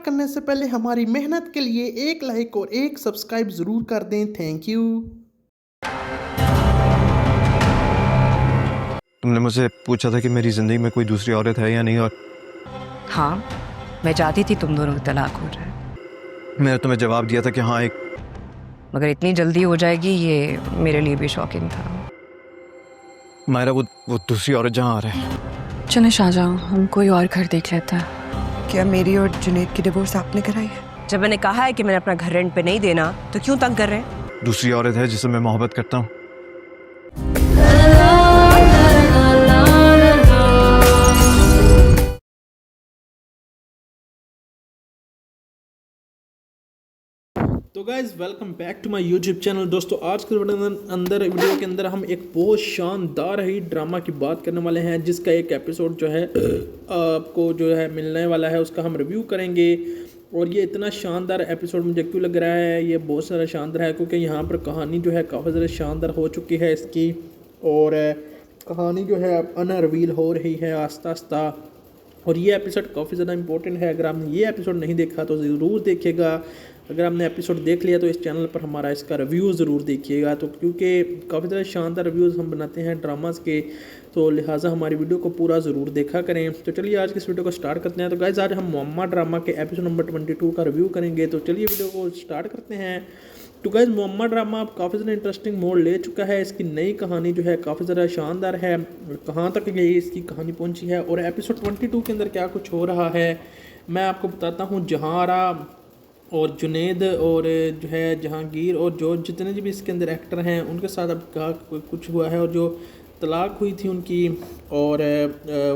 करने से पहले हमारी मेहनत के लिए एक लाइक और एक सब्सक्राइब ज़रूर कर दें। Thank you. तुमने मुझसे पूछा था कि मेरी ज़िंदगी में कोई दूसरी औरत है या नहीं, और हाँ, मैं चाहती थी तुम दोनों का तलाक हो जाए, मैंने तुम्हें जवाब दिया था कि हाँ, एक मगर इतनी जल्दी हो जाएगी ये मेरे लिए भी शॉकिंग था। मायरा वो दूसरी औरत जहाँ आ रहा है। चलें शाहजहां, हम कोई और घर देख लेते हैं। क्या मेरी और जुनैद की डिवोर्स आपने कराई है? जब मैंने कहा है कि मैंने अपना घर रेंट पे नहीं देना तो क्यों तंग कर रहे हैं? दूसरी औरत है जिससे मैं मोहब्बत करता हूँ। तो guys welcome back to my YouTube channel. दोस्तों आज के वीडियो के अंदर हम एक बहुत शानदार ही ड्रामा की बात करने वाले हैं, जिसका एक एपिसोड जो है आपको जो है मिलने वाला है, उसका हम रिव्यू करेंगे। और ये इतना शानदार एपिसोड मुझे क्यों लग रहा है, ये बहुत सारा शानदार है क्योंकि यहाँ पर कहानी जो है काफ़ी ज़्यादा शानदार हो चुकी है इसकी, और कहानी जो है अब अनरिवील हो रही है आस्ता आस्ता। और ये एपिसोड काफ़ी ज़्यादा इंपॉर्टेंट है। अगर आपने ये एपिसोड नहीं देखा तो ज़रूर देखिएगा। अगर आपने एपिसोड देख लिया तो इस चैनल पर हमारा इसका रिव्यू ज़रूर देखिएगा, तो क्योंकि काफ़ी ज़्यादा शानदार रिव्यूज़ हम बनाते हैं ड्रामास के, तो लिहाजा हमारी वीडियो को पूरा ज़रूर देखा करें। तो चलिए आज की इस वीडियो को स्टार्ट करते हैं। तो गाइज़ आज हम मुअम्मा ड्रामा के एपिसोड नंबर 22 का रिव्यू करेंगे। तो चलिए वीडियो को स्टार्ट करते हैं। तो गाइज़ मुअम्मा ड्रामा अब काफ़ी ज़्यादा इंटरेस्टिंग मोड़ ले चुका है। इसकी नई कहानी जो है काफ़ी ज़्यादा शानदार है। कहाँ तक ये इसकी कहानी पहुँची है और एपिसोड 22 के अंदर क्या कुछ हो रहा है मैं आपको बताता हूँ। जहांरा और जुनैद और जो है जहांगीर और जो जितने भी इसके अंदर एक्टर हैं उनके साथ अब क्या कुछ हुआ है, और जो तलाक हुई थी उनकी, और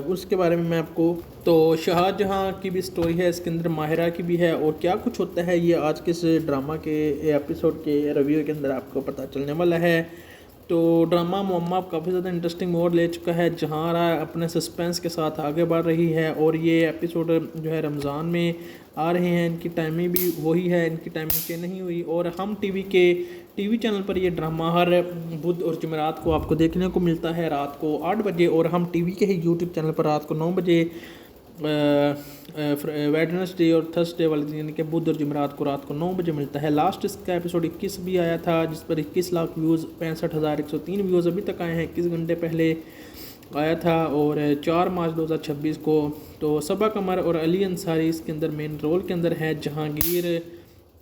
उसके बारे में मैं आपको, तो शाहजहां की भी स्टोरी है इसके अंदर, माहिरा की भी है, और क्या कुछ होता है ये आज के इस ड्रामा के एपिसोड के रिव्यू के अंदर आपको पता चलने वाला है। तो ड्रामा मुअम्मा काफ़ी ज़्यादा इंटरेस्टिंग मोड़ ले चुका है। जहांरा अपने सस्पेंस के साथ आगे बढ़ रही है, और ये एपिसोड जो है रमज़ान में आ रहे हैं। इनकी टाइमिंग भी वही है, इनकी टाइमिंग चेंज नहीं हुई। और हम टीवी चैनल पर ये ड्रामा हर बुध और जुमेरात को आपको देखने को मिलता है रात को 8 बजे, और हम टीवी के ही यूट्यूब चैनल पर रात को 9 बजे वेडनेसडे और थर्सडे वाले दिन, यानी कि बुध और जुमेरात को रात को 9 बजे मिलता है। लास्ट इसका एपिसोड 21 भी आया था, जिस पर 21 लाख व्यूज़ 65,103 व्यूज़ अभी तक आए हैं। 21 घंटे पहले आया था, और 4 मार्च 2026 को। तो सबा कमर और अली अंसारी इसके अंदर मेन रोल के अंदर है। जहांगीर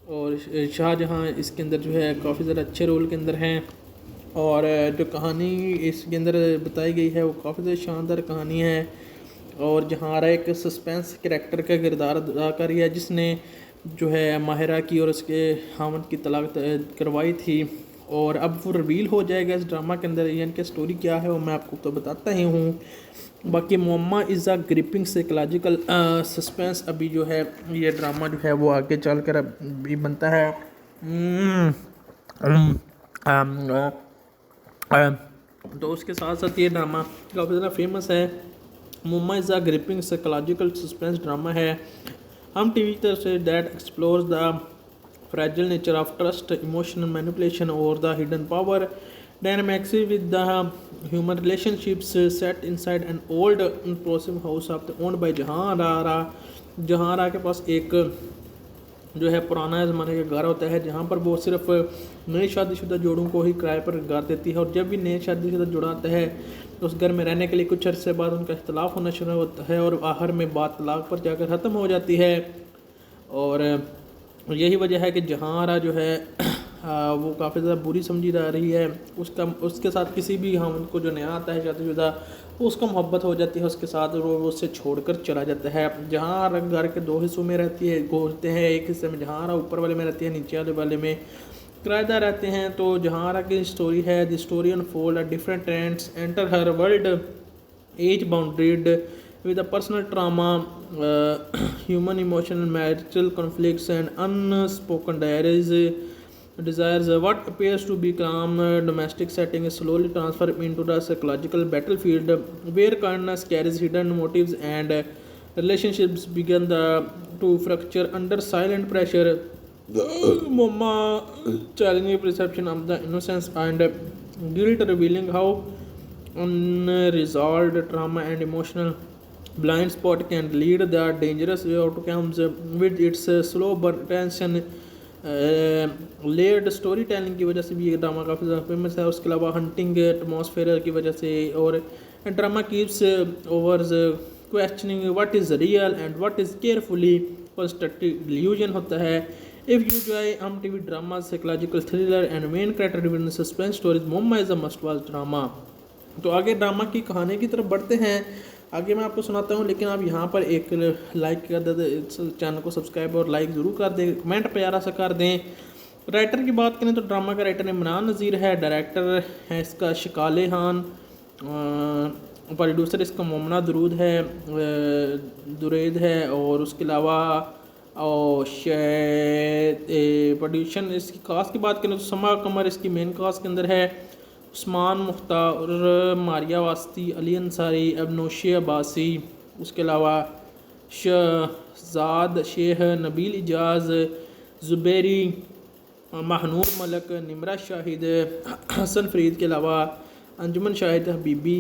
और शाहजहां इसके अंदर जो है काफ़ी ज़्यादा अच्छे रोल के अंदर हैं, और जो कहानी इसके अंदर बताई गई है वो काफ़ी ज़्यादा शानदार कहानी है। और जहांरा एक सस्पेंस कैरेक्टर का किरदार अदा कर रही है, जिसने जो है माहिरा की और उसके हामद की तलाक करवाई थी। और अब वो रिवील हो जाएगा इस ड्रामा के अंदर, यानी कि स्टोरी क्या है वो मैं आपको तो बताता ही हूँ। बाकी Muamma is a gripping psychological suspense. अभी जो है ये ड्रामा जो है वो आगे चल कर अभी बनता है। तो उसके साथ साथ ये ड्रामा काफ़ी ज़्यादा फेमस है। Muamma is a gripping psychological suspense drama है। हम टीवी की तरफ से that explores the fragile nature of trust, emotional manipulation, or the hidden power dynamics with the human relationships set inside an old impressive house of the owned by जहांरा। जहांरा के पास एक जो है पुराना ज़माने का घर होता है, जहाँ पर वो सिर्फ नए शादीशुदा जोड़ों को ही किराए पर घर देती है। और जब भी नए शादीशुदा जोड़ा आता है तो उस घर में रहने के लिए कुछ अरसे बाद उनका इख्तलाफ होना शुरू होता है, और आखिर में बात तलाक पर जाकर ख़त्म हो जाती है। और यही वजह है कि जहांरा जो है वो काफ़ी ज़्यादा बुरी समझी जा रही है। उसके साथ किसी भी उनको जो नया आता है शादीशुदा, उसको मोहब्बत हो जाती है उसके साथ, और वो उससे छोड़कर चला जाता है। जहांरा घर के 2 हिस्सों में रहती है, होते हैं। एक हिस्से में जहांरा ऊपर वाले में रहती है, नीचे वाले में किराएदार रहते हैं। तो जहांरा की स्टोरी है the story unfold different trends enter her world as boundaried with a personal trauma, human emotional marital conflicts, and unspoken desires. What appears to be calm domestic setting is slowly transferred into the psychological battlefield, where kindness carries hidden motives and relationships begin to fracture under silent pressure. Mama challenging perception of the innocence and guilt, revealing how unresolved trauma and emotional blind spot can lead the dangerous outcomes with its slow burn tension layered story telling की वजह से भी ये drama काफ़ी ज़्यादा famous है। उसके अलावा हंटिंग एटमॉस्फेयर की वजह से, और drama keeps overs questioning what is real and what is carefully constructed illusion होता है। If you enjoy Hum TV drama, psychological thriller and main character driven suspense stories, Muamma is a must watch drama. तो आगे drama की कहानी की तरफ बढ़ते हैं, आगे मैं आपको सुनाता हूँ, लेकिन आप यहाँ पर एक लाइक कर दे, चैनल को सब्सक्राइब और लाइक ज़रूर कर दें, कमेंट प्यारा सा कर दें। राइटर की बात करें तो ड्रामा का राइटर इमरान नज़ीर है, डायरेक्टर है इसका शिकाले खान, प्रोड्यूसर इसका मोमना दरूद है, दुरैद है, और उसके अलावा और प्रोड्यूशन इसकी कास्ट की बात करें तो समा कमर इसकी मेन कास्ट के अंदर है, उस्मान मुख्तार, मारिया वास्ती, अली अंसारी, अबनोशी अब्बासी, उसके अलावा शहजाद शेख, नबील इजाज़, ज़ुबैरी, महनूर मलक, निमरा शाहिद, हसन फरीद के अलावा अंजुमन शाहिद हबीबी,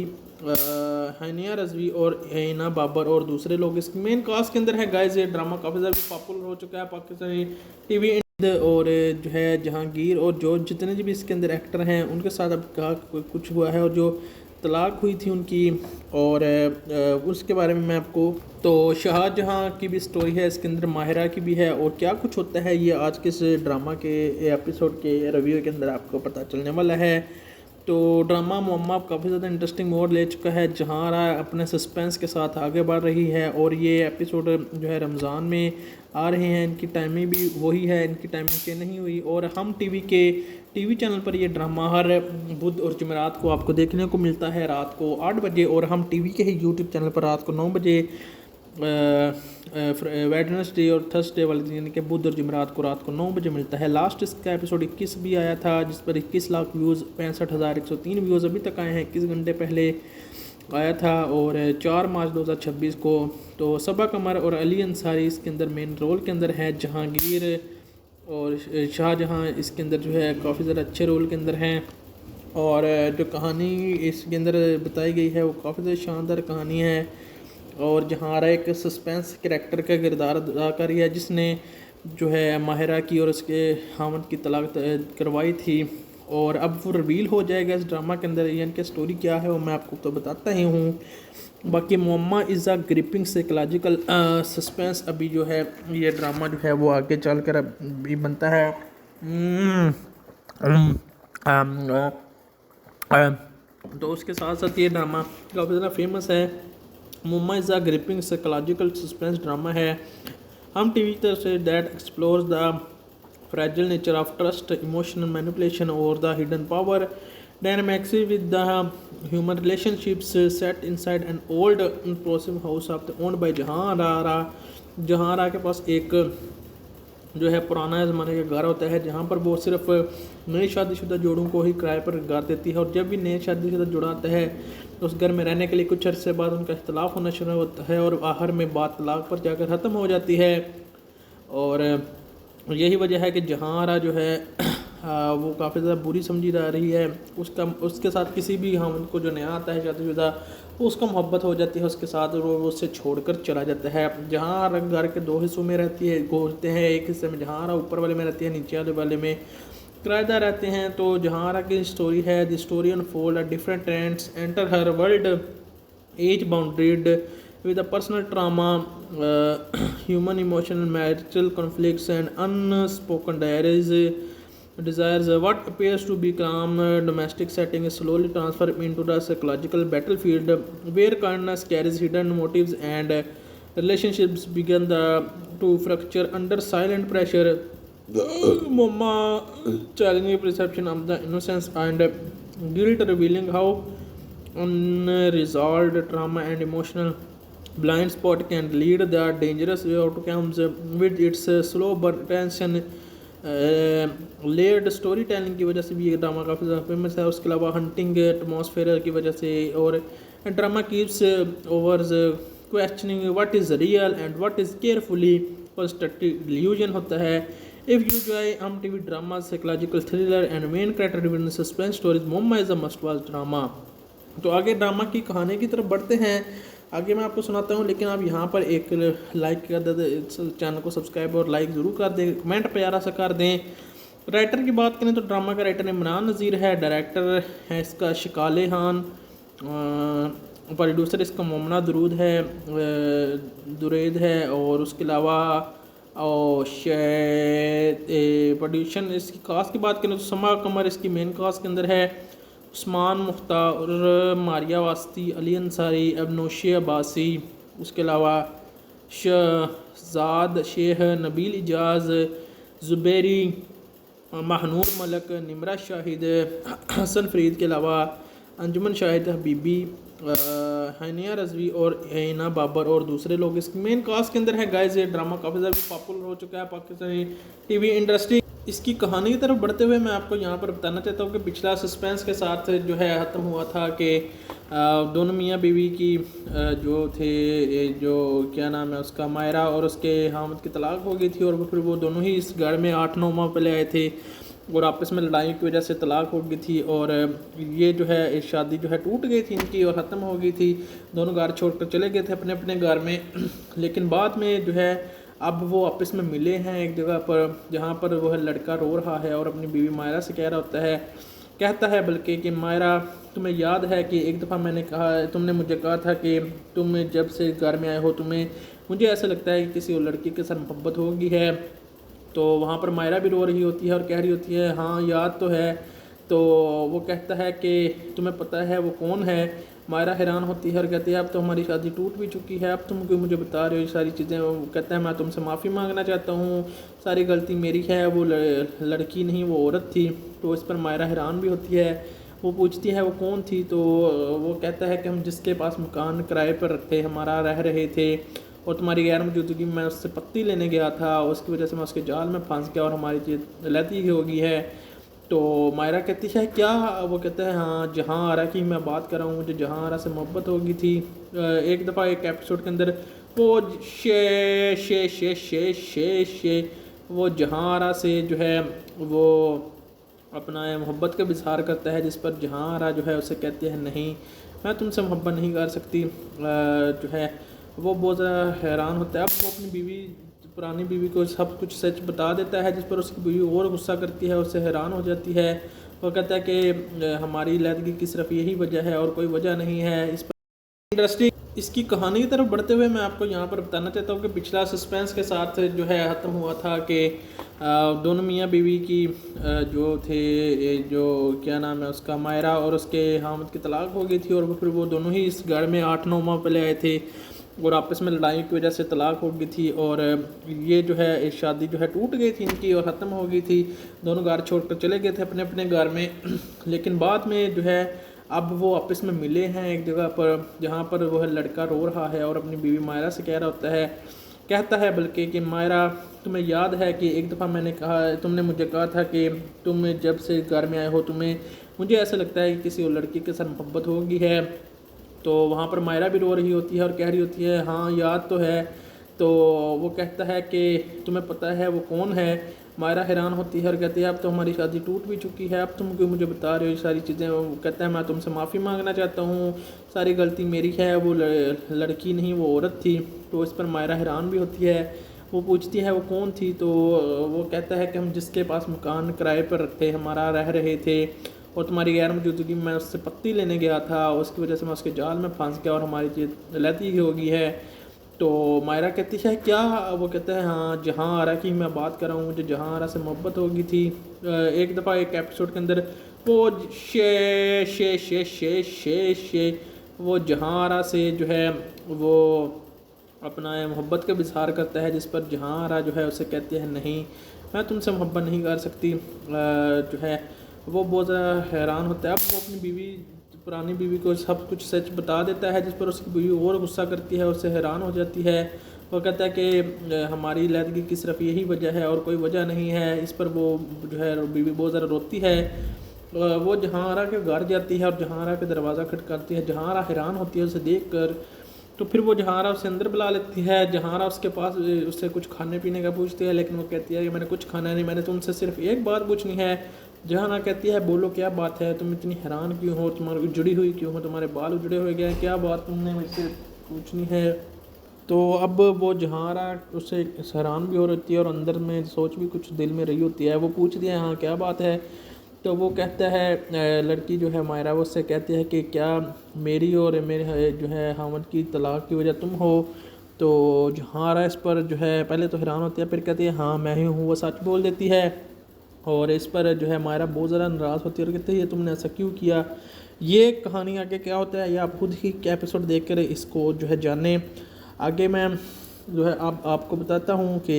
हानिया रजवी और हैना बाबर और दूसरे लोग इसकी मेन कास्ट के अंदर है। गाइस ये ड्रामा काफ़ी ज़्यादा पॉपुलर हो चुका है पाकिस्तानी टीवी और जो है जहांगीर और जो जितने भी इसके अंदर एक्टर हैं उनके साथ अब कहा कुछ हुआ है, और जो तलाक हुई थी उनकी, और उसके बारे में मैं आपको, तो शाहजहां की भी स्टोरी है इसके अंदर, माहिरा की भी है, और क्या कुछ होता है ये आज के इस ड्रामा के एपिसोड के रिव्यू के अंदर आपको पता चलने वाला है। तो ड्रामा मोम्मा काफ़ी ज़्यादा इंटरेस्टिंग मोड ले चुका है, जहाँ रहा अपने सस्पेंस के साथ आगे बढ़ रही है, और ये एपिसोड जो है रमज़ान में आ रहे हैं, इनकी टाइमिंग भी वही है, इनकी टाइमिंग चेंज नहीं हुई, और हम टीवी चैनल पर ये ड्रामा हर बुध और जुमेरात को आपको देखने को मिलता है रात को 8 बजे, और हम टीवी के ही यूट्यूब चैनल पर रात को 9 बजे वेडनेसडे और थर्सडे वाले दिन यानी कि बुध और जुमेरात को रात को 9 बजे मिलता है। लास्ट इसका एपिसोड 21 भी आया था, जिस पर 21 लाख व्यूज़, 65,103 व्यूज़ अभी तक आए हैं, 21 घंटे पहले आया था, और 4 मार्च 2026 को। तो सबा कमर और अली अंसारी इसके अंदर मेन रोल के अंदर है, जहांगीर और शाहजहां इसके अंदर जो है काफ़ी ज़्यादा अच्छे रोल के अंदर हैं, और जो कहानी इसके अंदर बताई गई है वो काफ़ी ज़्यादा शानदार कहानी है, और जहाँ एक सस्पेंस कैरेक्टर का किरदार अदा कर रही है, जिसने जो है माहिरा की और उसके हामद की तलाक करवाई थी, और अब वो रिवील हो जाएगा इस ड्रामा के अंदर, यानी कि स्टोरी क्या है वो मैं आपको तो बताता ही हूँ। बाकी Muamma is a gripping psychological suspense, अभी जो है ये ड्रामा जो है वो आगे चल कर अभी बनता है। तो उसके साथ साथ ये ड्रामा काफ़ी ज़्यादा फेमस है। Muamma is a gripping psychological suspense drama है हम टीवी की तरफ से that explores the fragile nature of trust, emotional manipulation, or the hidden power dynamics with the human relationships set inside an old impressive house of the owned by जहांरा के पास एक जो है पुराना ज़माने का घर होता है, जहाँ पर वो सिर्फ नए शादीशुदा जोड़ों को ही किराए पर घर देती है, और जब भी नए शादीशुदा जोड़ा आता है तो उस घर में रहने के लिए कुछ अर्से बाद उनका इख्तलाफ होना शुरू होता है, और आखिर में बात तलाक पर जाकर ख़त्म हो जाती है। और यही वजह है कि जहांरा जो है वो काफ़ी ज़्यादा बुरी समझी जा रही है, उसके साथ किसी भी हम को जो नया आता है शादीशुदा उसको मोहब्बत हो जाती है उसके साथ, और वो उससे छोड़कर चला जाता है। जहांरा घर के 2 हिस्सों में रहती है, होते हैं, एक हिस्से में जहांरा ऊपर वाले में रहती है, नीचे वाले में किराएदार रहते हैं। तो जहांरा की स्टोरी है, the story unfold different trends enter her world as boundaried with a personal trauma, human emotional marital conflicts and unspoken desires. What appears to be calm domestic setting is slowly transferred into the psychological battlefield where kindness carries hidden motives and relationships begin to fracture under silent pressure. Momma challenging perception of the innocence and guilt, revealing how unresolved trauma and emotional blind spot can lead the dangerous outcomes with its slow burn tension layered story telling की वजह से भी ये drama काफ़ी ज़्यादा famous है। उसके अलावा हंटिंग एटमॉस्फेयर की वजह से, और drama keeps overs questioning what is real and what is carefully constructed illusion होता है। If you enjoy Hum TV drama, psychological thriller and main character driven suspense stories, Muamma is a must watch drama. तो आगे drama की कहानी की तरफ बढ़ते हैं, आगे मैं आपको सुनाता हूँ, लेकिन आप यहाँ पर एक लाइक कर दें, चैनल को सब्सक्राइब और लाइक ज़रूर कर दें, कमेंट प्यारा सा कर दें। राइटर की बात करें तो ड्रामा का राइटर इमरान नज़ीर है, डायरेक्टर है इसका शिकाले खान, प्रोड्यूसर इसका मोमना दरूद है, दुरैद है, और उसके अलावा और प्रोड्यूशन इसकी कास्ट की बात करें तो समा कमर इसकी मेन कास्ट के अंदर है, उस्मान मुख्तार, मारिया वास्ती, अली अंसारी, अबनोशी अब्बासी, उसके अलावा शहजाद शेख, नबील इजाज़, ज़ुबैरी, महनूर मलक, निमरा शाहिद, हसन फरीद के अलावा अंजुमन शाहिद हबीबी, हानिया रजवी और हैना बाबर और दूसरे लोग इसकी मेन कास्ट के अंदर है। गाइस ये ड्रामा काफ़ी ज़्यादा पॉपुलर हो चुका है पाकिस्तानी टीवी इंडस्ट्री। इसकी कहानी की तरफ बढ़ते हुए मैं आपको यहाँ पर बताना चाहता हूँ कि पिछला सस्पेंस के साथ जो है ख़त्म हुआ था कि दोनों मियाँ बीवी की जो थे, जो क्या नाम है उसका, मायरा और उसके हामिद की तलाक हो गई थी, और फिर वो दोनों ही इस घर में 8-9 माह पहले आए थे और आपस में लड़ाई की वजह से तलाक हो गई थी, और ये जो है शादी जो है टूट गई थी इनकी और ख़त्म हो गई थी। दोनों घर छोड़कर चले गए थे अपने अपने घर में, लेकिन बाद में जो है अब वो आपस में मिले हैं एक जगह पर, जहाँ पर वो लड़का रो रहा है और अपनी बीवी मायरा से कह रहा होता है, कहता है बल्कि कि मायरा तुम्हें याद है कि एक दफ़ा मैंने कहा, तुमने मुझे कहा था कि तुम जब से घर में आए हो तुम्हें, मुझे ऐसा लगता है कि किसी और लड़की के साथ मोहब्बत हो गई है। तो वहाँ पर मायरा भी रो रही होती है और कह रही होती है हाँ याद तो है। तो वो कहता है कि तुम्हें पता है वो कौन है। मायरा हैरान होती है और कहती है अब तो हमारी शादी टूट भी चुकी है, अब तुम क्यों मुझे बता रहे हो ये सारी चीज़ें। वो कहता है मैं तुमसे माफ़ी मांगना चाहता हूँ, सारी गलती मेरी है, वो लड़की नहीं वो औरत थी। तो इस पर मायरा हैरान भी होती है। वो पूछती है वो कौन थी, तो वो कहता है कि हम जिसके पास मकान किराए पर रखे हमारा रह रहे थे और तुम्हारी गैर मौजूदगी में उससे पत्ती लेने गया था, उसकी वजह से मैं उसके जाल में फंस गया और हमारी चीज़ लैती हो गई है। तो मायरा कहती है क्या? वो कहता है हाँ जहाँ आरा की मैं बात कर रहा हूँ, मुझे जहाँ आरा से मोहब्बत हो गई थी। एक दफ़ा एक एपिसोड के अंदर वो शे वो जहाँ आरा से जो है वो अपना मोहब्बत का इज़हार करता है, जिस पर जहाँ आरा जो है उसे कहती है नहीं मैं तुमसे मोहब्बत नहीं कर सकती। जो है वो बहुत ज़्यादा हैरान होता है। अब वो अपनी बीवी, पुरानी बीवी को सब कुछ सच बता देता है, जिस पर उसकी बीवी और गुस्सा करती है, उससे हैरान हो जाती है। वो कहता है कि हमारी लैदगी की सिर्फ यही वजह है और कोई वजह नहीं है। इस पर इंडस्ट्री इसकी कहानी की तरफ बढ़ते हुए मैं आपको यहाँ पर बताना चाहता हूँ कि पिछला सस्पेंस के साथ जो है ख़त्म हुआ था कि दोनों मियाँ बीवी की जो थे, जो क्या नाम है उसका, मायरा और उसके हामिद की तलाक हो गई थी, और फिर वो दोनों ही इस घर में 8-9 माह पहले आए थे और आपस में लड़ाई की वजह से तलाक हो गई थी, और ये जो है शादी जो है टूट गई थी इनकी और ख़त्म हो गई थी। दोनों घर छोड़कर चले गए थे अपने अपने घर में, लेकिन बाद में जो है अब वो आपस में मिले हैं एक जगह पर, जहाँ पर वो लड़का रो रहा है और अपनी बीवी मायरा से कह रहा होता है, कहता है बल्कि कि मायरा तुम्हें याद है कि एक दफ़ा मैंने कहा, तुमने मुझे कहा था कि तुम जब से घर में आए हो तुम्हें, मुझे ऐसा लगता है कि किसी और लड़की के साथ मोहब्बत हो गई है। तो वहाँ पर मायरा भी रो रही होती है और कह रही होती है हाँ याद तो है। तो वो कहता है कि तुम्हें पता है वो कौन है। मायरा हैरान होती है और कहती है अब तो हमारी शादी टूट भी चुकी है, अब तुम क्यों मुझे बता रहे हो ये सारी चीज़ें। वो कहता है मैं तुमसे माफ़ी मांगना चाहता हूँ, सारी गलती मेरी है, वो लड़की नहीं वो औरत थी। तो इस पर मायरा हैरान भी होती है। वो पूछती है वो कौन थी, तो वो कहता है कि हम जिसके पास मकान किराए पर रखे हमारा रह रहे थे और तुम्हारी गैर मौजूदगी में उससे पत्ती लेने गया था, उसकी वजह से मैं उसके जाल में फंस गया और हमारी चीज़ लैती हो गई है। तो मायरा कहती है क्या? वो कहता है हाँ जहाँ आरा की मैं बात कर रहा हूँ, मुझे जहाँ आरा से मोहब्बत हो गई थी। एक दफ़ा एक एपिसोड के अंदर वो शे वो जहाँ आरा से जो है वो अपना मोहब्बत का इज़हार करता है, जिस पर जहाँ आरा जो है उसे कहती है नहीं मैं तुमसे मोहब्बत नहीं कर सकती। जो है वो बहुत ज़्यादा हैरान होता है। अब वो अपनी बीवी, पुरानी बीवी को सब कुछ सच बता देता है, जिस पर उसकी बीवी और गुस्सा करती है, उससे हैरान हो जाती है। वो कहता है कि हमारी लैदगी की सिर्फ यही वजह है और कोई वजह नहीं है। इस पर वो जो है बीवी बहुत ज़्यादा रोती है। वो जहाँआरा के घर जाती है और जहाँआरा के दरवाज़ा खटकाती है। जहाँआरा हैरान होती है उसे देखकर, तो फिर वो जहाँआरा उसे अंदर बुला लेती है। जहाँआरा उसके पास उससे कुछ खाने पीने का पूछती है, लेकिन वो कहती है कि मैंने कुछ खाना नहीं, मैंने तुमसे सिर्फ एक बात पूछनी है। जहाँआरा कहती है बोलो क्या बात है, तुम इतनी हैरान क्यों हो, तुम्हारी जुड़ी हुई क्यों हो, तुम्हारे बाल उजड़े हुए गए, क्या बात तुमने मुझसे पूछनी है। तो अब वो जहारा उससे हैरान भी हो रही है और अंदर में सोच भी कुछ दिल में रही होती है। वो पूछती है हाँ क्या बात है। तो वो कहता है लड़की जो है मायरा वो उससे कहती है कि क्या मेरी और मेरे जो है हामद की तलाक की वजह तुम हो। तो जहारा इस पर जो है पहले तो हैरान होती है, फिर कहती है हाँ मैं ही हूँ। वो सच बोल देती है और इस पर जो है मायरा बहुत ज़्यादा नाराज़ होती है और कहती है ये तुमने ऐसा क्यों किया। ये कहानी आगे क्या होता है ये आप खुद ही एपिसोड देख कर इसको जो है जाने। आगे मैं जो है आपको बताता हूँ कि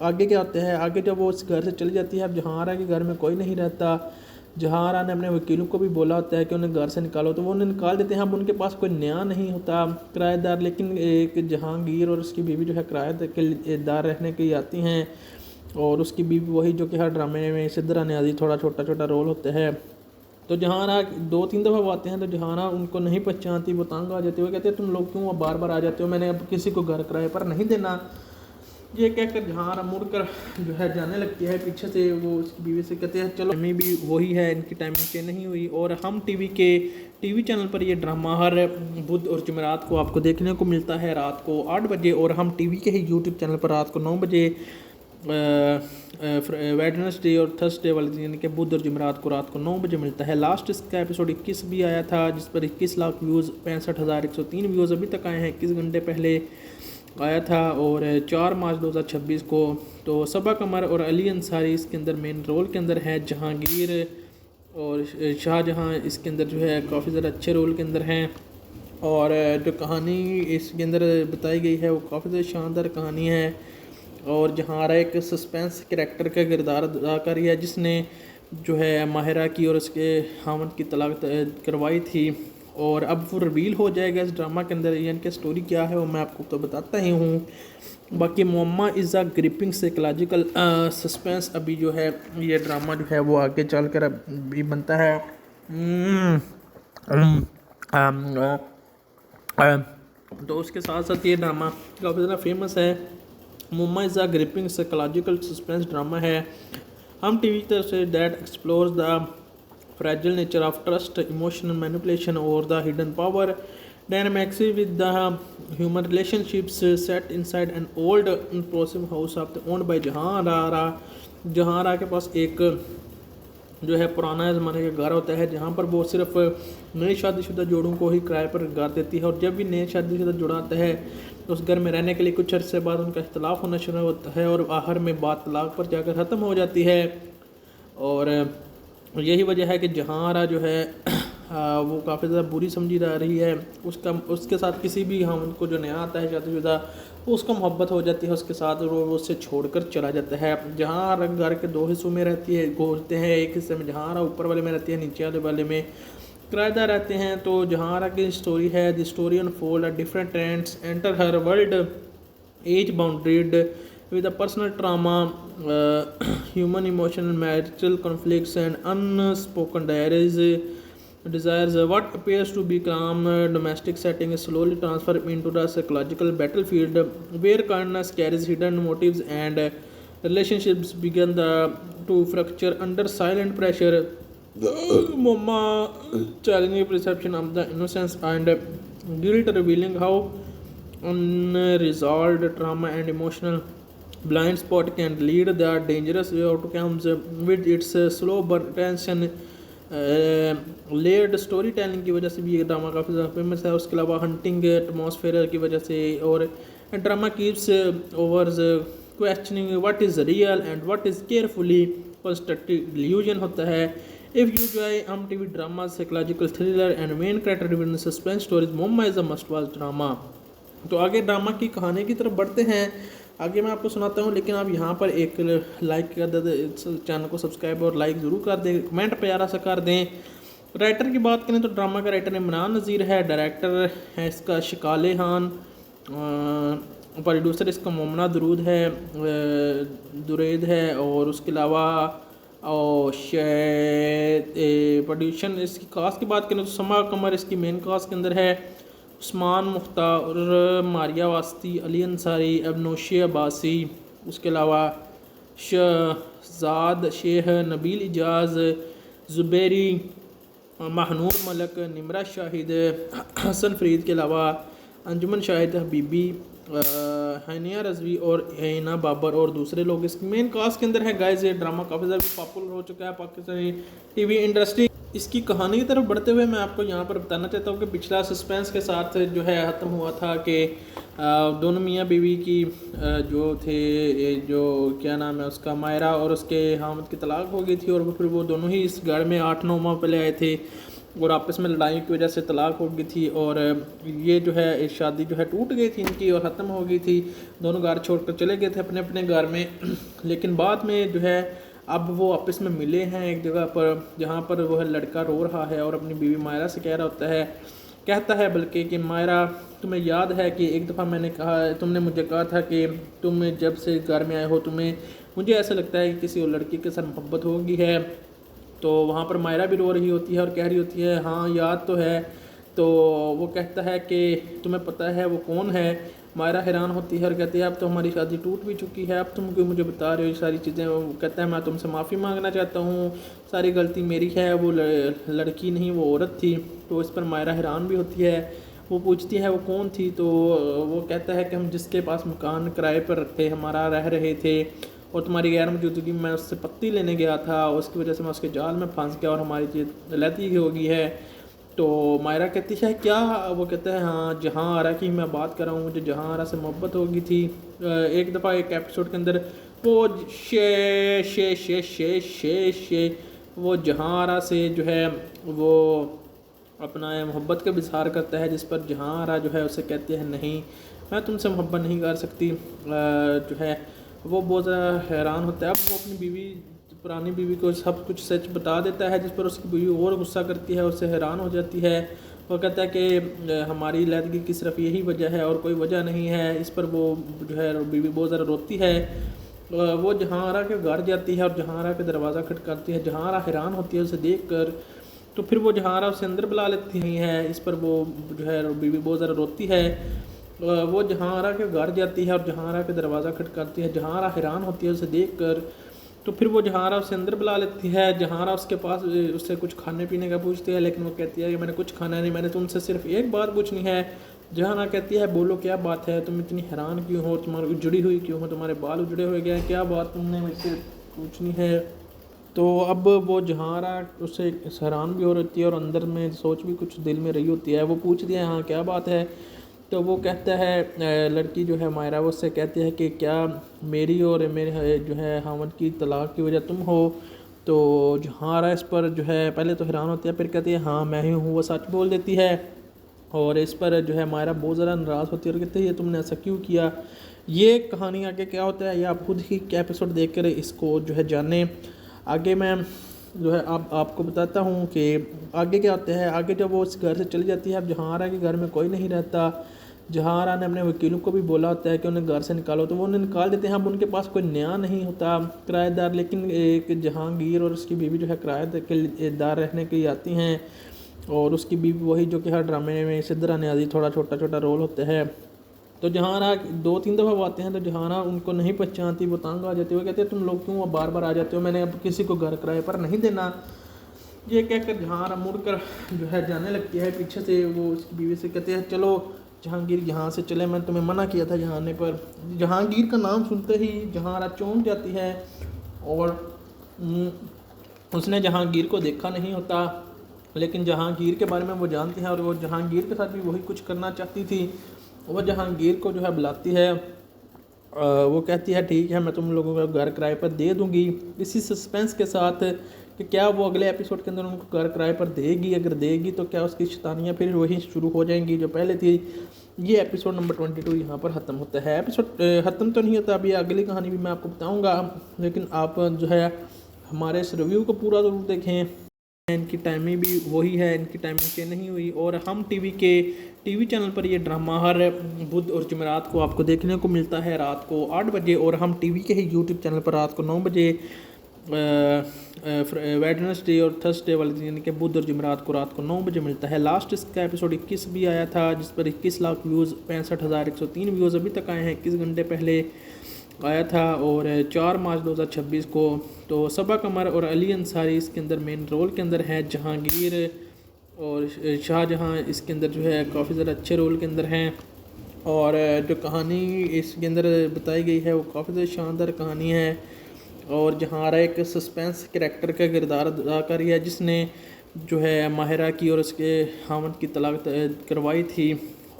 आगे क्या होता है। आगे जब वो उस घर से चली जाती है, अब जहारा के घर में कोई नहीं रहता। जहारा ने अपने वकीलों को भी बोला होता है कि उन्हें घर से निकालो, तो वो उन्हें निकाल देते हैं। अब उनके पास कोई नया नहीं होता किराएदार, लेकिन एक जहांगीर और उसकी बीवी जो है किराएदार रहने के लिए आती हैं। और उसकी बीवी वही जो कि हर ड्रामे में सिद्धरा न्याजी थोड़ा छोटा छोटा रोल होता है। तो जहाना 2-3 दफ़ा वो आते हैं तो जहाना उनको नहीं पहचानती, वो तंग आ जाती है। वो कहते हैं तुम लोग क्यों बार बार आ जाते हो, मैंने अब किसी को घर किराए पर नहीं देना। ये कहकर जहाना मुड़कर जो है जाने लगती है पीछे से। वो उसकी बीवी से कहते हैं चलो टाइमिंग भी वही है, इनकी टाइमिंग चेंज नहीं हुई। और हम टीवी चैनल पर ये ड्रामा हर बुध और जुमेरात को आपको देखने को मिलता है रात को 8 बजे। और हम टीवी के ही यूट्यूब चैनल पर रात को 9 बजे वेडनेसडे और थर्सडे वाले यानी कि बुध और जुमेरात को रात को 9 बजे मिलता है। लास्ट इसका एपिसोड 21 भी आया था जिस पर 21 लाख व्यूज़ 65,103 व्यूज़ अभी तक आए हैं। 21 घंटे पहले आया था और 4 मार्च 2026 को। तो सबा कमर और अली अंसारी इसके अंदर मेन रोल के अंदर है। जहांगीर और शाहजहां इसके अंदर जो है काफ़ी ज़्यादा अच्छे रोल के अंदर हैं। और जो कहानी इसके अंदर बताई गई है वो काफ़ी ज़्यादा शानदार कहानी है। और जहारा एक सस्पेंस कैरेक्टर का किरदार अदा कर रही है जिसने जो है माहिरा की और उसके हामद की तलाक करवाई थी। और अब वो रिवील हो जाएगा इस ड्रामा के अंदर, यानी कि स्टोरी क्या है वो मैं आपको तो बताता ही हूँ। बाकी Muamma is a gripping psychological suspense अभी जो है ये ड्रामा जो है वो आगे चल कर अभी बनता है। तो उसके साथ साथ ये ड्रामा काफ़ी ज़्यादा फेमस है। Muamma is a gripping psychological suspense drama है हम टीवी की तरफ से that explores the fragile nature of trust, emotional manipulation, or the hidden power dynamics with the human relationships set inside an old impressive house of owned by जहांरा। जहांरा के पास एक जो है पुराना ज़माने का घर होता है जहाँ पर वो सिर्फ नए शादीशुदा जोड़ों को ही किराए पर घर देती है। और जब भी नए शादीशुदा जोड़ा आता है तो उस घर में रहने के लिए कुछ अरसे बाद उनका इख्तलाफ होना शुरू होता है और आखिर में बात तलाक पर जाकर ख़त्म हो जाती है। और यही वजह है कि जहांरा जो है वो काफ़ी ज़्यादा बुरी समझी जा रही है। उसके साथ किसी भी हम उनको जो नया आता है शादीशुदा उसको मोहब्बत हो जाती है उसके साथ और वो उससे छोड़कर चला जाता है। जहांरा घर के 2 हिस्सों में रहती है होते हैं, एक हिस्से में जहांरा ऊपर वाले में रहती है, नीचे वाले में किराएदार रहते हैं। तो जहांरा की स्टोरी है the story unfold different trends enter her world as boundaried with a personal trauma, human emotional, marital conflicts, and unspoken desires. What appears to be calm domestic setting is slowly transferred into the psychological battlefield, where kindness carries hidden motives and relationships begin to fracture under silent pressure. Mama challenging perception of the innocence and guilt, revealing how unresolved trauma and emotional blind spot can lead the dangerous outcomes with its slow burn tension layered story telling की वजह से भी ये drama काफ़ी ज़्यादा famous है। उसके अलावा हंटिंग एटमॉस्फेयर की वजह से और drama keeps overs questioning what is real and what is carefully constructed illusion होता है। If you enjoy Hum TV drama psychological thriller and main character driven suspense stories Muamma is a must watch drama. तो आगे drama की कहानी की तरफ बढ़ते हैं। आगे मैं आपको सुनाता हूँ, लेकिन आप यहाँ पर एक लाइक कर दें, चैनल को सब्सक्राइब और लाइक ज़रूर कर दें, कमेंट प्यारा सा कर दें। राइटर की बात करें तो ड्रामा का राइटर इमरान नज़ीर है, डायरेक्टर है इसका शिकाले खान, प्रोड्यूसर इसका मोमना दुरैद है और उसके अलावा प्रोड्यूशन इसकी कास्ट की बात करें तो समा कमर इसकी मेन कास्ट के अंदर है, उस्मान मुख्तार, मारिया वास्ती, अली अंसारी, अबनोशी अब्बासी, उसके अलावा शहजाद शेख, नबील इजाज़, ज़ुबैरी, महनूर मलक, निमरा शाहिद, हसन फरीद के अलावा अंजुमन शाहिद हबीबी, हानिया रजवी और हिना बाबर और दूसरे लोग इस मेन कास्ट के अंदर है। गाइस ये ड्रामा काफ़ी ज़्यादा पॉपुलर हो चुका है पाकिस्तानी टीवी इंडस्ट्री। इसकी कहानी की तरफ बढ़ते हुए मैं आपको यहाँ पर बताना चाहता हूँ कि पिछला सस्पेंस के साथ जो है ख़त्म हुआ था कि दोनों मियाँ बीवी की जो थे जो क्या नाम है उसका, मायरा और उसके हामिद की तलाक हो गई थी और फिर वो दोनों ही इस घर में 8-9 माह पहले आए थे और आपस में लड़ाई की वजह से तलाक हो गई थी और ये जो है शादी जो है टूट गई थी इनकी और ख़त्म हो गई थी। दोनों घर छोड़कर चले गए थे अपने अपने घर में लेकिन बाद में जो है अब वो आपस में मिले हैं एक जगह पर जहाँ पर वो है लड़का रो रहा है और अपनी बीवी मायरा से कह रहा होता है, कहता है बल्कि कि मायरा तुम्हें याद है कि एक दफ़ा मैंने कहा, तुमने मुझे कहा था कि तुम जब से घर में आए हो तुम्हें मुझे ऐसा लगता है कि किसी और लड़की के साथ मोहब्बत हो गई है। तो वहाँ पर मायरा भी रो रही होती है और कह रही होती है हाँ याद तो है। तो वो कहता है कि तुम्हें पता है वो कौन है। मायरा हैरान होती है और कहती है अब तो हमारी शादी टूट भी चुकी है, अब तुम क्यों मुझे बता रहे हो ये सारी चीज़ें। वो कहता है मैं तुमसे माफ़ी मांगना चाहता हूँ, सारी गलती मेरी है, वो लड़की नहीं वो औरत थी। तो इस पर मायरा हैरान भी होती है। वो पूछती है वो कौन थी। तो वो कहता है कि हम जिसके पास मकान किराए पर रखे हमारा रह रहे थे और तुम्हारी गैर मौजूदगी में उससे पत्ती लेने गया था, उसकी वजह से मैं उसके जाल में फंस गया और हमारी चीज़ लहती हो गई है। तो मायरा कहती है क्या। वो कहता है हाँ जहाँ आरा की मैं बात कर रहा हूँ, मुझे जहाँ आरा से मोहब्बत हो गई थी। एक दफ़ा एक एपिसोड के अंदर वो शे वो जहाँ आरा से जो है वो अपना मोहब्बत का इज़हार करता है, जिस पर जहाँ आरा जो है उसे कहती है नहीं मैं तुमसे मोहब्बत नहीं कर सकती। जो है वो बहुत ज़्यादा हैरान होता है। अब वो अपनी बीवी पुरानी बीवी को सब कुछ सच बता देता है, जिस पर उसकी बीवी और गुस्सा करती है, उससे हैरान हो जाती है। वो कहता है कि हमारी लैदगी की सिर्फ यही वजह है और कोई वजह नहीं है। इस पर वो जो है बीवी बहुत ज़्यादा रोती है। वो जहाँआरा के घर जाती है और जहाँआरा के दरवाज़ा खटकाती है। जहाँआरा हैरान होती है उसे देख कर, तो फिर वो जहाँआरा उसे अंदर बुला लेती है। इस पर वो जो है बीवी बहुत ज़्यादा रोती है। वो जहाँआरा के घर जाती है और जहाँआरा के दरवाज़ा खटकाती है। जहाँआरा हैरान होती है उसे देख कर, तो फिर वो जहाँआरा उसे अंदर बुला लेती है। जहाँआरा उसके पास उससे कुछ खाने पीने का पूछती है, लेकिन वो कहती है कि मैंने कुछ खाना नहीं, मैंने तुमसे सिर्फ एक बात पूछनी है। जहाँआरा कहती है बोलो क्या बात है, तुम इतनी हैरान क्यों हो, तुम्हारी उजड़ी हुई क्यों हो, तुम्हारे बाल उजड़े हुए गए, क्या बात तुमने मुझसे पूछनी है। तो अब वो जहाँआरा उससे हैरान भी हो रही है और अंदर में सोच भी कुछ दिल में रही होती है। वो पूछती है हाँ क्या बात है। तो वो कहता है लड़की जो है मायरा वो उससे कहती है कि क्या मेरी और मेरे जो है हामिद की तलाक की वजह तुम हो। तो जहाँआरा इस पर जो है पहले तो हैरान होती है, फिर कहती है हाँ मैं ही हूँ। वो सच बोल देती है और इस पर जो है मायरा बहुत ज़्यादा नाराज़ होती है और कहती है ये तुमने ऐसा क्यों किया। ये कहानी आगे क्या होता है ये आप खुद ही एपिसोड देख कर इसको जो है जाने। आगे मैं जो है आपको बताता हूँ कि आगे क्या होता है। आगे जब वो इस घर से चली जाती है, अब जहाँआरा के घर में कोई नहीं रहता। जहाँआरा ने अपने वकीलों को भी बोला होता है कि उन्हें घर से निकालो, तो वो उन्हें निकाल देते हैं। अब उनके पास कोई नया नहीं होता किराएदार, लेकिन एक जहांगीर और उसकी बीवी जो है किराएदार रहने के लिए आती हैं और उसकी बीवी वही जो कि हर ड्रामे में सिद्धरा न्याजी थोड़ा छोटा छोटा रोल होता है। तो जहाँआरा 2-3 दफ़ा वो आते हैं तो जहाँआरा उनको नहीं पहचानती, वो तंग आ जाती है। वो कहते हैं तुम लोग क्यों बार बार आ जाते हो, मैंने अब किसी को घर किराए पर नहीं देना। ये कहकर जहाँआरा मुड़कर जो है जाने लगती है पीछे से। वो उसकी बीवी से कहते हैं चलो जहांगीर यहाँ से चले, मैं तुम्हें मना किया था यहाँ आने पर। जहांगीर का नाम सुनते ही जहाँआरा चौंक जाती है और उसने जहांगीर को देखा नहीं होता, लेकिन जहांगीर के बारे में वो जानती है और वो जहांगीर के साथ भी वही कुछ करना चाहती थी। वो जहांगीर को जो है बुलाती है। वो कहती है ठीक है मैं तुम लोगों को घर किराए पर दे दूँगी, इसी सस्पेंस के साथ कि क्या वो अगले एपिसोड के अंदर उनको घर किराए पर देगी। अगर देगी तो क्या उसकी शैतानियाँ फिर वही शुरू हो जाएंगी जो पहले थी। ये एपिसोड नंबर 22 यहाँ पर ख़त्म होता है। एपिसोड ख़त्म तो नहीं होता, अभी अगली कहानी भी मैं आपको बताऊँगा, लेकिन आप जो है हमारे इस रिव्यू को पूरा ज़रूर देखें। इनकी टाइमिंग भी वही है, इनकी टाइमिंग चेंज नहीं हुई और हम टीवी चैनल पर ये ड्रामा हर बुध और जुमेरात को आपको देखने को मिलता है रात को 8 बजे, और हम टीवी के ही यूट्यूब चैनल पर रात को 9 बजे वेडनेसडे और थर्सडे वाले दिन यानी कि बुध और जुमेरात को रात को 9 बजे मिलता है। लास्ट इसका एपिसोड 21 भी आया था जिस पर 21 लाख व्यूज़ 65,103 व्यूज़ अभी तक आए हैं, 21 घंटे पहले आया था और 4 मार्च 2026 को। तो सबा कमर और अली अंसारी इसके अंदर मेन रोल के अंदर है। जहांगीर और शाहजहां इसके अंदर जो है काफ़ी ज़्यादा अच्छे रोल के अंदर हैं। और जो कहानी इसके अंदर बताई गई है वो काफ़ी ज़्यादा शानदार कहानी है। और जहांरा एक सस्पेंस करैक्टर का किरदार अदा कर रही है, जिसने जो है माहिरा की और उसके हामद की तलाक करवाई थी।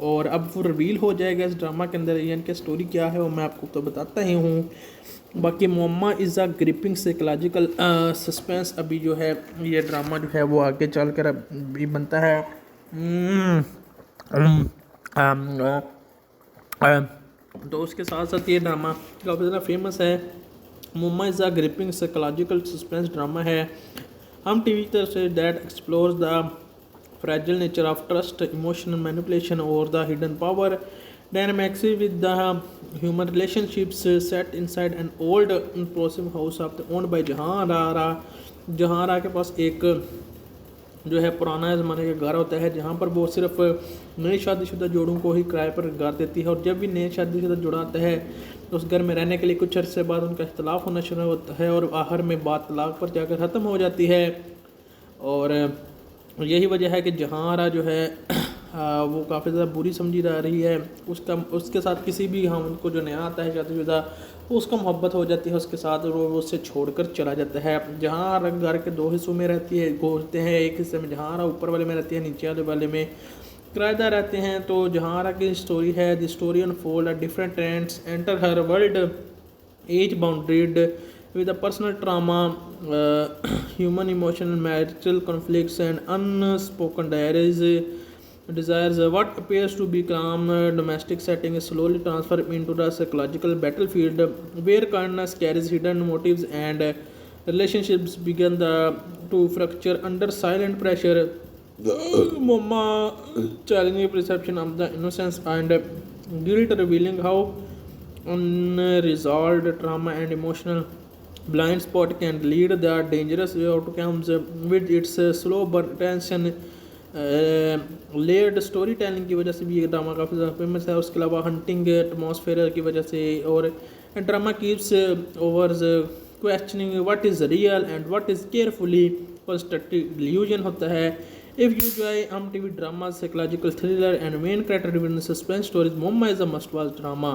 और अब वो रिवील हो जाएगा इस ड्रामा के अंदर, यानी कि स्टोरी क्या है वो मैं आपको तो बताता ही हूँ। बाकी Muamma is a gripping psychological suspense. अभी जो है ये ड्रामा जो है वो आगे चल कर भी बनता है। तो उसके साथ साथ ये ड्रामा काफ़ी ज़्यादा फेमस है। Muamma is a gripping psychological suspense drama है हम टीवी की तरफ से that explores the fragile nature of trust, emotional manipulation, or the hidden power dynamics with the human relationships set inside an old impressive house of the owned by जहांरा। जहांरा के पास एक जो है पुराना ज़माने का घर होता है, जहाँ पर वो सिर्फ नए शादीशुदा जोड़ों को ही किराए पर घर देती है। और जब भी नए शादीशुदा जोड़ा आता है तो उस घर में रहने के लिए कुछ अरसे बाद उनका इख्तलाफ होना शुरू होता है और आखिर में बात तलाक पर जाकर ख़त्म हो जाती है। और यही वजह है कि जहांरा जो है वो काफ़ी ज़्यादा बुरी समझी जा रही है। उसके साथ किसी भी हम को जो नया आता है शादीशुदा उसको मोहब्बत हो जाती है उसके साथ, और वो उससे छोड़कर चला जाता है। जहांरा घर के दो हिस्सों में रहती है होते हैं, एक हिस्से में जहांरा ऊपर वाले में रहती है, नीचे वाले में किराएदार रहते हैं। तो जहांरा की स्टोरी है the story unfold a different trends enter her world as boundaried with a personal trauma, human emotional, marital conflicts, and unspoken desires. What appears to be calm domestic setting is slowly transferred into the psychological battlefield, where kindness carries hidden motives and relationships begin to fracture under silent pressure. Mama challenging perception of the innocence and guilt, revealing how unresolved trauma and emotional blind spot can lead the dangerous outcomes with its slow burn tension layered story telling की वजह से भी ये drama काफ़ी ज़्यादा famous है। उसके अलावा हंटिंग एटमॉस्फेयर की वजह से, और drama keeps over questioning what is real and what is carefully constructed illusion होता है। If you enjoy Hum TV drama psychological thriller and main character driven suspense stories Muamma is a must watch drama.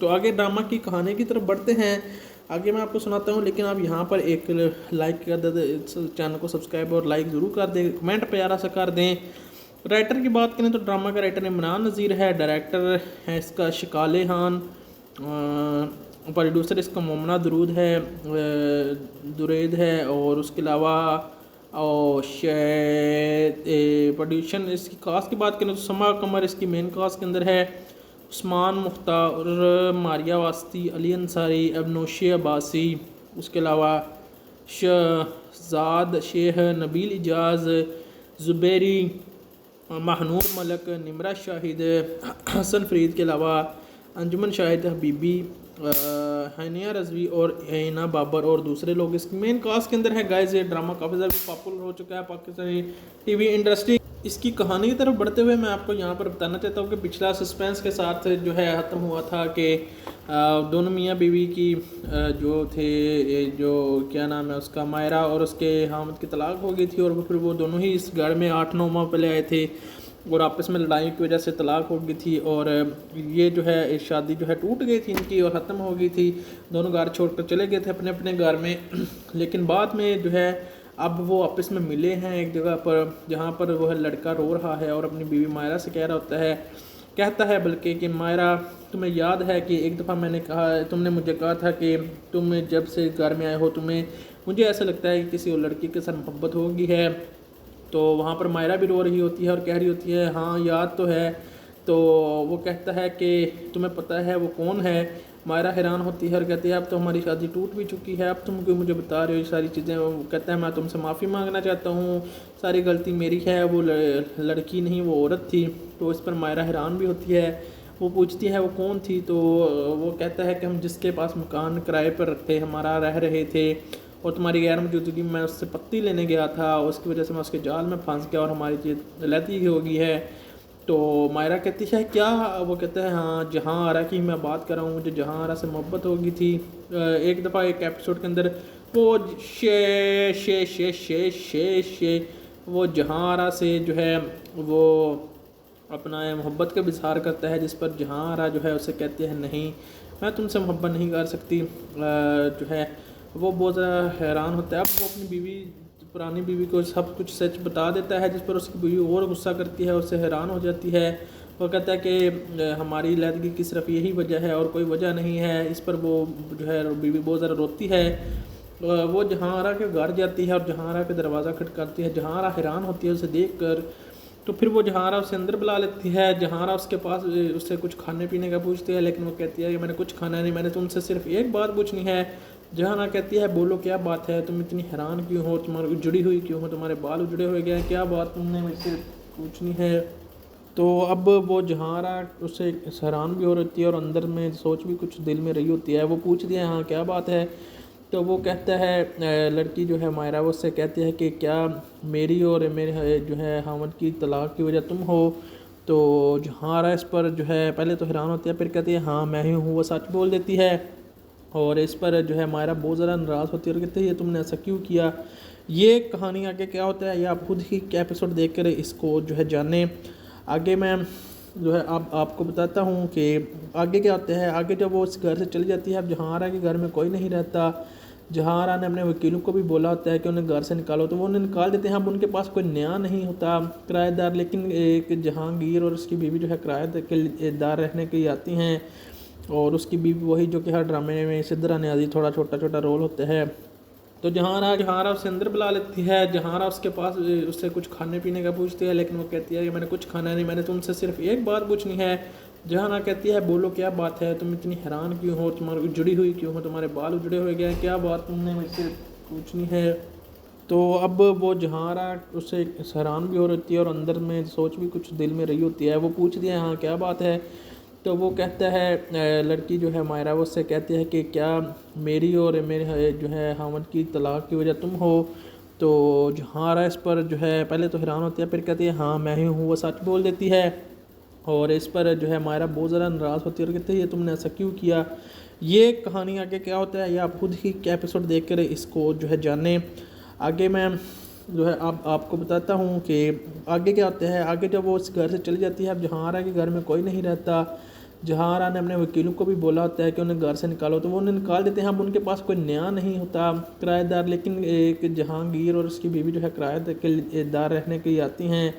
तो आगे drama की कहानी की तरफ बढ़ते हैं, आगे मैं आपको सुनाता हूँ। लेकिन आप यहाँ पर एक लाइक कर दे, चैनल को सब्सक्राइब और लाइक ज़रूर कर दें, कमेंट प्यारा सा कर दें। राइटर की बात करें तो ड्रामा का राइटर इमरान नज़ीर है, डायरेक्टर है इसका शिकाले खान, प्रोड्यूसर इसका मोमना दुरूद है दुरैद है, और उसके अलावा और प्रोड्यूशन इसकी कास्ट की बात करें तो समा कमर इसकी मेन कास्ट के अंदर है, उस्मान मुख्तार, मारिया वास्ती, अली अंसारी, अबनोशी अब्बासी, उसके अलावा शहजाद शेख, नबील इजाज़, ज़ुबैरी, महनूर मलक, निमरा शाहिद, हसन फरीद के अलावा अंजुमन शाहिद हबीबी, हनिया रजवी और हिना बाबर और दूसरे लोग इसकी मेन कास्ट के अंदर है। गाइस ये ड्रामा काफ़ी ज़्यादा पॉपुलर हो चुका है पाकिस्तानी टीवी इंडस्ट्री। इसकी कहानी की तरफ बढ़ते हुए मैं आपको यहाँ पर बताना चाहता हूँ कि पिछला सस्पेंस के साथ जो है ख़त्म हुआ था कि दोनों मियाँ बीवी की जो थे जो क्या नाम है उसका मायरा और उसके हामिद की तलाक हो गई थी, और फिर वो दोनों ही इस घर में 8-9 माह पहले आए थे और आपस में लड़ाई की वजह से तलाक हो गई थी, और ये जो है शादी जो है टूट गई थी इनकी और ख़त्म हो गई थी। दोनों घर छोड़कर चले गए थे अपने अपने घर में। लेकिन बाद में जो है अब वो आपस में मिले हैं एक जगह पर, जहाँ पर वो है लड़का रो रहा है और अपनी बीवी मायरा से कहता है बल्कि कि मायरा तुम्हें याद है कि एक दफ़ा मैंने कहा, तुमने मुझे कहा था कि तुम जब से घर में आए हो तुम्हें मुझे ऐसा लगता है कि किसी और लड़की के साथ मोहब्बत हो गई है। तो वहाँ पर मायरा भी रो रही होती है और कह रही होती है हाँ याद तो है। तो वो कहता है कि तुम्हें पता है वो कौन है। मायरा हैरान होती है और कहती है अब तो हमारी शादी टूट भी चुकी है, अब तुम क्यों मुझे बता रहे हो ये सारी चीज़ें। वो कहता है मैं तुमसे माफ़ी मांगना चाहता हूँ, सारी गलती मेरी है, वो लड़की नहीं वो औरत थी। तो इस पर मायरा हैरान भी होती है। वो पूछती है वो कौन थी, तो वो कहता है कि हम जिसके पास मकान किराए पर रखते हमारा रह रहे थे और तुम्हारी गैर मौजूदगी में मैं उससे पत्ती लेने गया था, उसकी वजह से मैं उसके जाल में फंस गया और हमारी चीज़ लहती हो गई है। तो मायरा कहती है क्या? वो कहता है हाँ जहांरा की मैं बात कर रहा हूँ, मुझे जहांरा से मोहब्बत हो गई थी। एक दफ़ा एक एपिसोड के अंदर वो वो जहांरा से जो है वो अपना मोहब्बत का इज़हार करता है, जिस पर जहांआरा जो है उसे कहती है नहीं, मैं तुमसे मोहब्बत नहीं कर सकती। जो है वो बहुत ज़्यादा हैरान होता है। अब वो अपनी बीवी, पुरानी बीवी को सब कुछ सच बता देता है, जिस पर उसकी बीवी और गुस्सा करती है, उससे हैरान हो जाती है। वो कहता है कि हमारी लैदगी की सिर्फ यही वजह है और कोई वजह नहीं है। इस पर वो जो है बीवी बहुत ज़्यादा रोती है। वो जहांआरा के घर जाती है और जहांआरा के दरवाज़ा खटकाती है। जहांआरा हैरान होती है उसे देखकर, तो फिर वो जहांआरा उसे अंदर बुला लेती है। जहांआरा उसके पास उससे कुछ खाने पीने का पूछती है, लेकिन वो कहती है कि मैंने कुछ खाना नहीं, मैंने तुमसे सिर्फ एक बात पूछनी है। जहांआरा कहती है बोलो क्या बात है, तुम इतनी हैरान क्यों हो, तुम्हारी उजड़ी हुई क्यों हो, तुम्हारे बाल उजड़े हुए गए, क्या बात तुमने मुझसे पूछनी है। तो अब वो जहांआरा उससे हैरान भी हो रही है और अंदर में सोच भी कुछ दिल में रही होती है। वो पूछती है हाँ क्या बात है। तो वो कहता है, लड़की जो है मायरा, वो उससे कहती है कि क्या मेरी और मेरे जो है हामद की तलाक की वजह तुम हो। तो जहांआरा इस पर जो है पहले तो हैरान होती है, फिर कहती है हाँ मैं ही हूँ। वो सच बोल देती है और इस पर जो है मायरा बहुत ज़्यादा नाराज़ होती है और कहती है ये तुमने ऐसा क्यों किया। ये कहानी आगे क्या होता है ये आप खुद ही एपिसोड देख कर इसको जो है जाने। आगे मैं जो है आपको बताता हूँ कि आगे क्या होता है। आगे जब वो उस घर से चली जाती है, अब जहांआरा के घर में कोई नहीं रहता। जहांआरा ने अपने वकीलों को भी बोला होता है कि उन्हें घर से निकालो, तो वो उन्हें निकाल देते हैं। अब उनके पास कोई नया नहीं होता किराएदार, लेकिन एक जहांगीर और उसकी बीवी जो है किराएदार रहने के लिए आती हैं। और उसकी बीवी वही जो कि हर ड्रामे में सिद्रा न्याजी थोड़ा छोटा छोटा रोल होता है। तो जहांआरा उसे अंदर बुला लेती है। जहांआरा उसके पास उससे कुछ खाने पीने का पूछती है, लेकिन वो कहती है कि मैंने कुछ खाना नहीं, मैंने तुमसे सिर्फ एक बात पूछनी है। जहांआरा कहती है बोलो क्या बात है, तुम इतनी हैरान क्यों हो, तुम्हारी उजड़ी हुई क्यों हो, तुम्हारे बाल उजड़े हुए गए, क्या बात तुमने मुझसे पूछनी है। तो अब वो जहांआरा उससे हैरान भी हो रही है और अंदर में सोच भी कुछ दिल में रही होती है। वो पूछती है हाँ क्या बात है। तो वो कहता है, लड़की जो है मायरा, वो उससे कहती है कि क्या मेरी और मेरे जो है हामद की तलाक की वजह तुम हो। तो जहांआरा इस पर जो है पहले तो हैरान होती है, फिर कहती है हाँ मैं ही हूँ। वो सच बोल देती है और इस पर जो है मायरा बहुत ज़्यादा नाराज़ होती है और कहती है ये तुमने ऐसा क्यों किया। ये कहानी आगे क्या होता है ये आप खुद ही एपिसोड देख कर इसको जो है जाने। आगे मैं जो है आपको बताता हूँ कि आगे क्या होता है। आगे जब वो उस घर से चली जाती है, अब जहांआरा के घर में कोई नहीं रहता। जहांआरा ने अपने वकीलों को भी बोला होता है कि उन्हें घर से निकालो, तो वो उन्हें निकाल देते हैं। अब उनके पास कोई नया नहीं होता किराएदार, लेकिन एक जहांगीर और उसकी बीवी जो है किराएदार रहने के लिए आती हैं।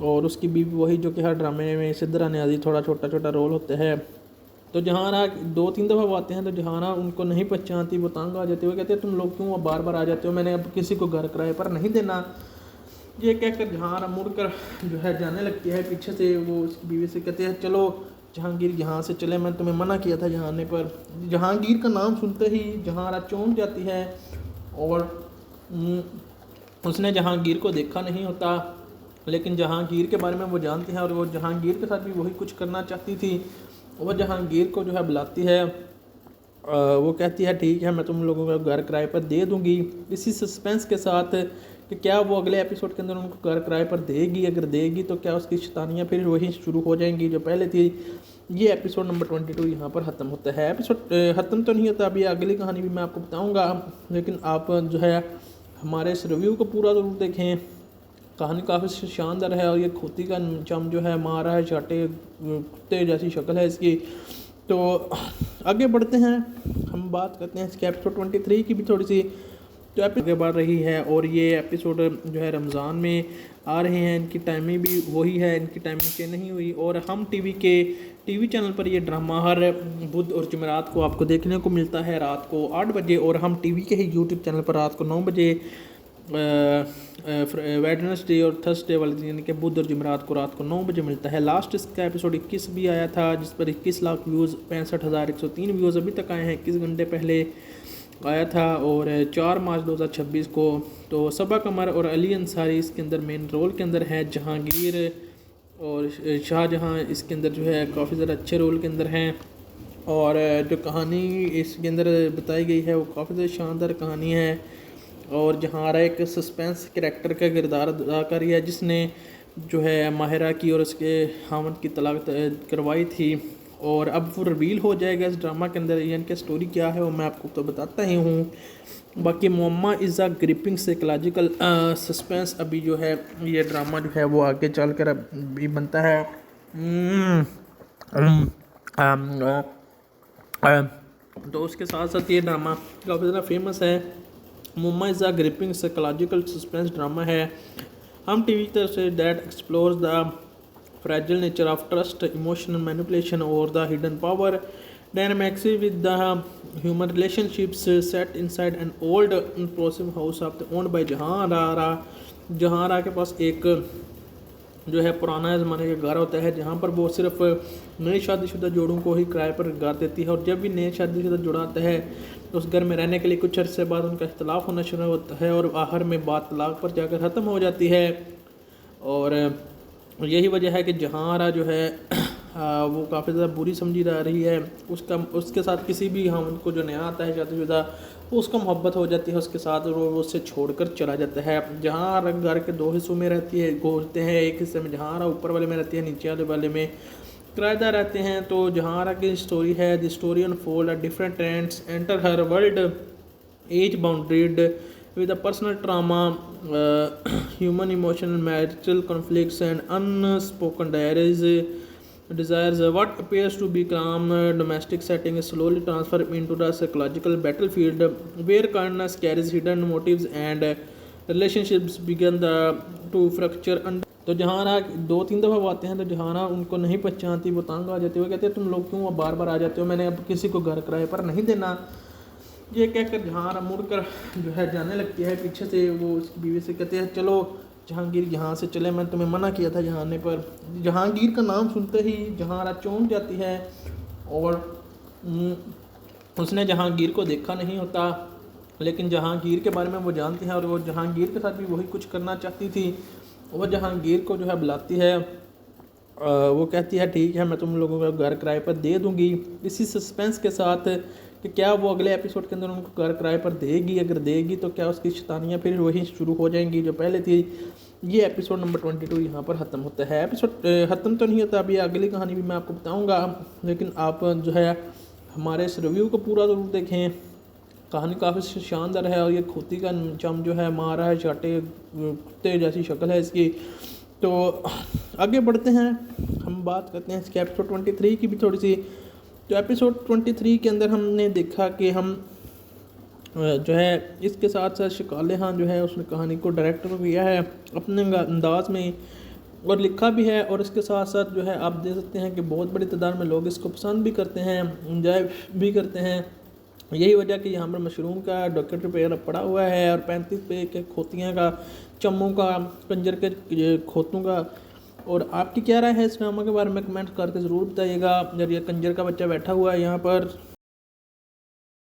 और उसकी बीवी वही जो कि हर ड्रामे में सिद्रा न्याजी थोड़ा छोटा छोटा रोल होता है। तो जहांआरा 2-3 दफ़ा वो आते हैं, तो जहांआरा उनको नहीं पहचानती, वो तंग आ जाती है। वो कहते हैं तुम लोग क्यों बार बार आ जाते हो, मैंने अब किसी को घर किराए पर नहीं देना। ये कहकर जहांआरा मुड़कर जो है जाने लगती है। पीछे से वो उसकी बीवी से कहते हैं चलो जहांगीर यहाँ से चले, मैं तुम्हें मना किया था यहाँ आने पर। जहांगीर का नाम सुनते ही जहांआरा चौंक जाती है और उसने जहांगीर को देखा नहीं होता, लेकिन जहांगीर के बारे में वो जानती है और वो जहांगीर के साथ भी वही कुछ करना चाहती थी। वो जहांगीर को जो है बुलाती है। वो कहती है ठीक है मैं तुम लोगों को घर किराए पर दे दूँगी, इसी सस्पेंस के साथ कि क्या वो अगले एपिसोड के अंदर उनको घर किराए पर देगी। अगर देगी तो क्या उसकी शैतानियाँ फिर वही शुरू हो जाएंगी जो पहले थी। ये एपिसोड नंबर 22 यहाँ पर ख़त्म होता है। एपिसोड ख़त्म तो नहीं होता, अभी अगली कहानी भी मैं आपको बताऊँगा, लेकिन आप जो है हमारे इस रिव्यू को पूरा ज़रूर देखें। कहानी काफ़ी शानदार है और ये खोती का चम जो है मारा है, चाटे कुत्ते जैसी शक्ल है इसकी। तो आगे बढ़ते हैं, हम बात करते हैं इसके एपिसोड 23 की भी थोड़ी सी। तो आगे बढ़ रही है और ये एपिसोड जो है रमज़ान में आ रहे हैं। इनकी टाइमिंग भी वही है, इनकी टाइमिंग चेंज नहीं हुई। और हम टीवी चैनल पर ये ड्रामा हर बुध और जुमेरात को आपको देखने को मिलता है रात को 8 बजे। और हम टीवी के ही यूट्यूब चैनल पर रात को 9 बजे वेडनेसडे और थर्सडे वाले यानी कि बुध और जुमेरात को रात को 9 बजे मिलता है। लास्ट इसका एपिसोड 21 भी आया था, जिस पर 21 लाख व्यूज़ 65,103 व्यूज़ अभी तक आए हैं। 21 घंटे पहले आया था और 4 मार्च 2026 को। तो सबा कमर और अली अंसारी इसके अंदर मेन रोल के अंदर है। जहांगीर और शाहजहां इसके अंदर जो है काफ़ी ज़्यादा अच्छे रोल के अंदर हैं। और जो कहानी इसके अंदर बताई गई है वो काफ़ी ज़्यादा शानदार कहानी है। और जहांआरा एक सस्पेंस कैरेक्टर का किरदार अदा कर रही है, जिसने जो है माहिरा की और उसके हामद की तलाक करवाई थी। और अब वो रिवील हो जाएगा इस ड्रामा के अंदर, यानी कि स्टोरी क्या है वो मैं आपको तो बताता ही हूँ। बाकी Muamma is a gripping psychological suspense. अभी जो है ये ड्रामा जो है वो आगे चल कर अभी बनता है। तो उसके साथ साथ ये ड्रामा काफ़ी ज़्यादा फेमस है। Muamma is a gripping psychological suspense drama है हम टीवी की तरफ से that explores the fragile nature of trust, emotional manipulation, or the hidden power dynamics with the human relationships set inside an old impressive house of owned by जहाँ रा के पास एक जो है पुराना ज़माने का घर होता है जहाँ पर वो सिर्फ नए शादीशुदा जोड़ों को ही किराए पर घर देती है। और जब भी नए शादीशुदा जोड़ा आता है तो उस घर में रहने के लिए कुछ अरसे बाद उनका इख्तलाफ होना शुरू होता है और आखिर में बात तलाक पर जाकर ख़त्म हो जाती है। और यही वजह है कि जहाँरा जो है वो काफ़ी ज़्यादा बुरी समझी जा रही है। उसके साथ किसी भी हम उनको जो नया आता है शादीशुदा उसको मोहब्बत हो जाती है उसके साथ और वो उससे छोड़कर चला जाता है। जहाँ घर के दो हिस्सों में रहती है होते हैं, एक हिस्से में जहाँरा ऊपर वाले में रहती है, नीचे वाले में किराएदार रहते हैं। तो जहाँरा की स्टोरी है the story unfold different trends enter her world as boundaried with a personal trauma, human emotional, marital conflicts, and unspoken diaries, desires. What appears to be calm domestic setting is slowly transferred into the psychological battlefield, where kindness carries hidden motives and relationships begin to fracture. तो जहाँ दो तीन दफ़ा वो आते हैं तो जहाँ उनको नहीं पहचानती, वो तंग आ जाती है। वो कहते हैं तुम लोग क्यों बार बार आ जाते हो, मैंने अब किसी को घर किराए पर नहीं देना। ये कहकर जहाँ मुड़कर जो है जाने लगती है पीछे से। वो उसकी बीवी से कहते हैं चलो जहांगीर यहाँ से चले, मैं तुम्हें मना किया था यहाँ आने पर। जहांगीर का नाम सुनते ही जहाँ चौंक जाती है और उसने जहांगीर को देखा नहीं होता, लेकिन जहांगीर के बारे में वो जानती है और वो जहांगीर के साथ भी वही कुछ करना चाहती थी। वो जहांगीर को जो है बुलाती है, वो कहती है ठीक है मैं तुम लोगों को घर किराए पर दे दूँगी, इसी सस्पेंस के साथ कि क्या वो अगले एपिसोड के अंदर उनको घर किराए पर देगी। अगर देगी तो क्या उसकी शैतानियाँ फिर वही शुरू हो जाएंगी जो पहले थी। ये एपिसोड नंबर 22 यहाँ पर ख़त्म होता है। एपिसोड ख़त्म तो नहीं होता, अभी अगली कहानी भी मैं आपको बताऊँगा, लेकिन आप जो है हमारे इस रिव्यू को पूरा ज़रूर देखें। कहानी काफ़ी शानदार है और ये खोती का चम जो है मारा है, चाटे कुत्ते जैसी शक्ल है इसकी। तो आगे बढ़ते हैं, हम बात करते हैं इसके एपिसोड 23 की भी थोड़ी सी। तो एपिसोड 23 के अंदर हमने देखा कि हम जो है इसके साथ साथ शिकाले खान जो है उसने कहानी को डायरेक्टर किया है अपने अंदाज में और लिखा भी है। और इसके साथ साथ जो है आप देख सकते हैं कि बहुत बड़ी तादाद में लोग इसको पसंद भी करते हैं, एंजॉय भी करते हैं। यही वजह कि यहाँ पर मशरूम का डॉक्यूमेंट्री पे पड़ा हुआ है और 35 पे के खोतियाँ का, चम्मों का, कंजर के खोतों का। और आपकी क्या राय है इस ड्रामा के बारे में कमेंट करके ज़रूर बताइएगा। जब ये कंजर का बच्चा बैठा हुआ है यहाँ पर